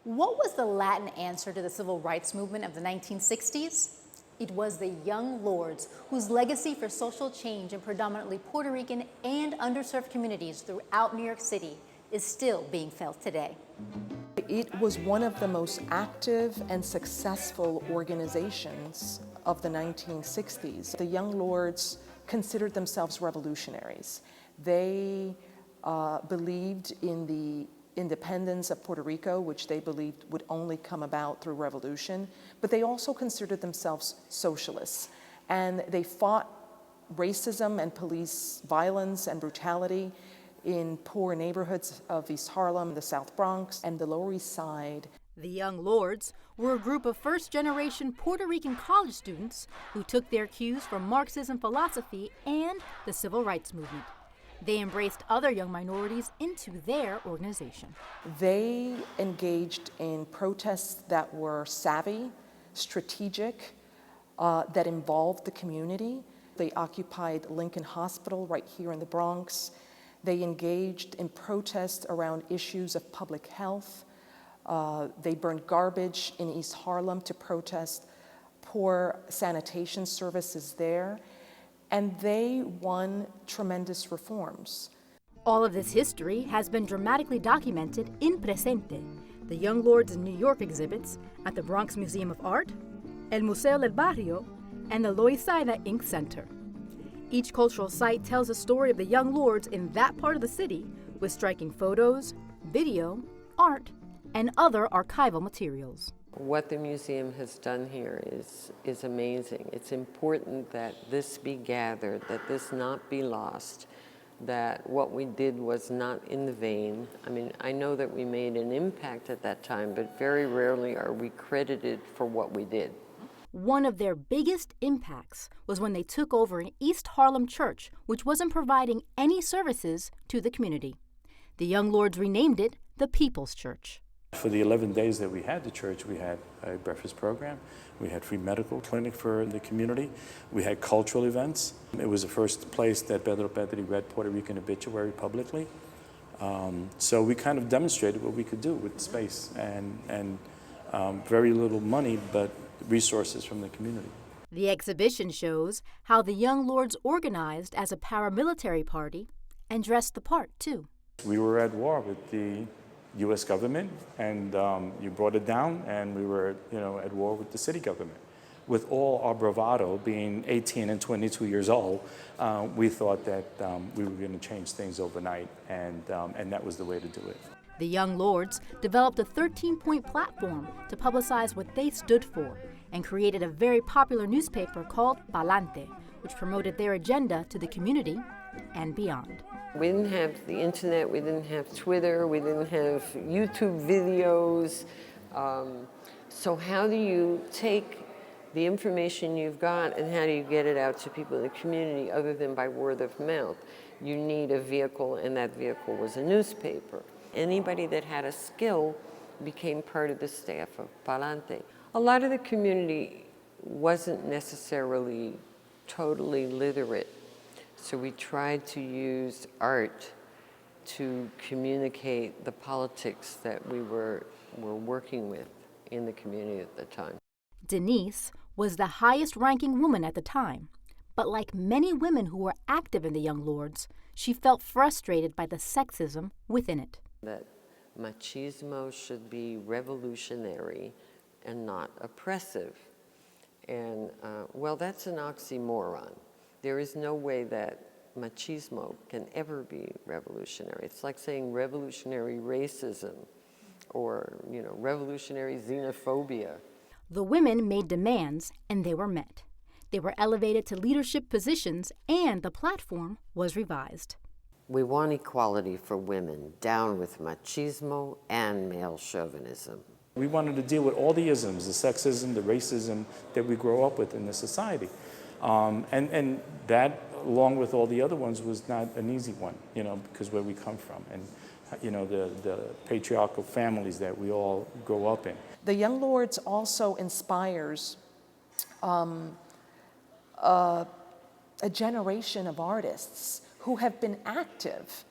What was the Latin answer to the civil rights movement of the 1960s? It was the Young Lords, whose legacy for social change in predominantly Puerto Rican and underserved communities throughout New York City is still being felt today. It was one of the most active and successful organizations of the 1960s. The Young Lords considered themselves revolutionaries. They believed in the independence of Puerto Rico, which they believed would only come about through revolution, but they also considered themselves socialists. And they fought racism and police violence and brutality in poor neighborhoods of East Harlem, the South Bronx, and the Lower East Side. The Young Lords were a group of first-generation Puerto Rican college students who took their cues from Marxism philosophy and the civil rights movement. They embraced other young minorities into their organization. They engaged in protests that were savvy, strategic, that involved the community. They occupied Lincoln Hospital right here in the Bronx. They engaged in protests around issues of public health. They burned garbage in East Harlem to protest poor sanitation services there. And they won tremendous reforms. All of this history has been dramatically documented in Presente, the Young Lords in New York exhibits at the Bronx Museum of Art, el Museo del Barrio, and the Loisaida Ink Center. Each cultural site tells a story of the Young Lords in that part of the city with striking photos, video, art, and other archival materials. What the museum has done here is amazing. It's important that this be gathered, that this not be lost, that what we did was not in vain. I mean, I know that we made an impact at that time, but very rarely are we credited for what we did. One of their biggest impacts was when they took over an East Harlem church, which wasn't providing any services to the community. The Young Lords renamed it the People's Church. For the 11 days that we had the church, we had a breakfast program, we had free medical clinic for the community, we had cultural events. It was the first place that Pedro Petri read Puerto Rican obituary publicly. So we kind of demonstrated what we could do with the space and very little money, but resources from the community. The exhibition shows how the Young Lords organized as a paramilitary party and dressed the part, too. We were at war with the U.S. government, and you brought it down, and we were, at war with the city government. With all our bravado, being 18 and 22 years old, we thought that we were going to change things overnight, and that was the way to do it. The Young Lords developed a 13-point platform to publicize what they stood for and created a very popular newspaper called Pa'lante, which promoted their agenda to the community and beyond. We didn't have the internet, we didn't have Twitter, we didn't have YouTube videos. So how do you take the information you've got and how do you get it out to people in the community other than by word of mouth? You need a vehicle, and that vehicle was a newspaper. Anybody that had a skill became part of the staff of Pa'lante. A lot of the community wasn't necessarily totally literate. So we tried to use art to communicate the politics that we were working with in the community at the time. Denise was the highest-ranking woman at the time, but like many women who were active in the Young Lords, she felt frustrated by the sexism within it. That machismo should be revolutionary and not oppressive. And, well, that's an oxymoron. There is no way that machismo can ever be revolutionary. It's like saying revolutionary racism or, revolutionary xenophobia. The women made demands, and they were met. They were elevated to leadership positions, and the platform was revised. We want equality for women, down with machismo and male chauvinism. We wanted to deal with all the isms, the sexism, the racism that we grow up with in this society. And that, along with all the other ones, was not an easy one, because where we come from and, the patriarchal families that we all grow up in. The Young Lords also inspires a generation of artists who have been active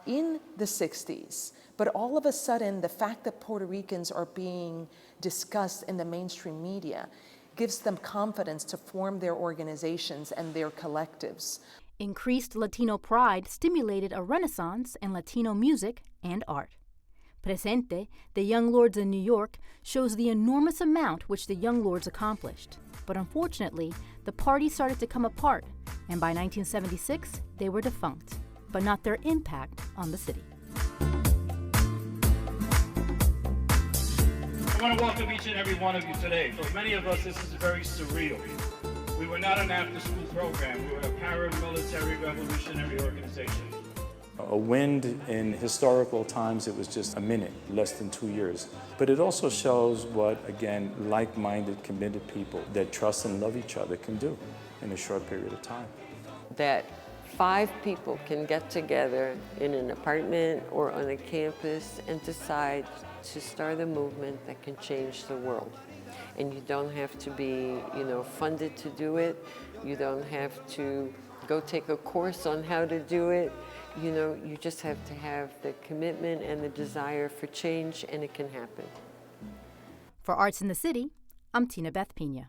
in the 60s. But all of a sudden, the fact that Puerto Ricans are being discussed in the mainstream media gives them confidence to form their organizations and their collectives. Increased Latino pride stimulated a renaissance in Latino music and art. Presente, the Young Lords in New York, shows the enormous amount which the Young Lords accomplished. But unfortunately, the party started to come apart, and by 1976, they were defunct, but not their impact on the city. I want to welcome each and every one of you today. For many of us, this is very surreal. We were not an after-school program. We were a paramilitary revolutionary organization. A wind in historical times, it was just a minute, less than 2 years. But it also shows what, again, like-minded, committed people that trust and love each other can do in a short period of time. That 5 people can get together in an apartment or on a campus and decide to start a movement that can change the world. And you don't have to be, funded to do it. You don't have to go take a course on how to do it. You just have to have the commitment and the desire for change, and it can happen. For Arts in the City, I'm Tinabeth Piña.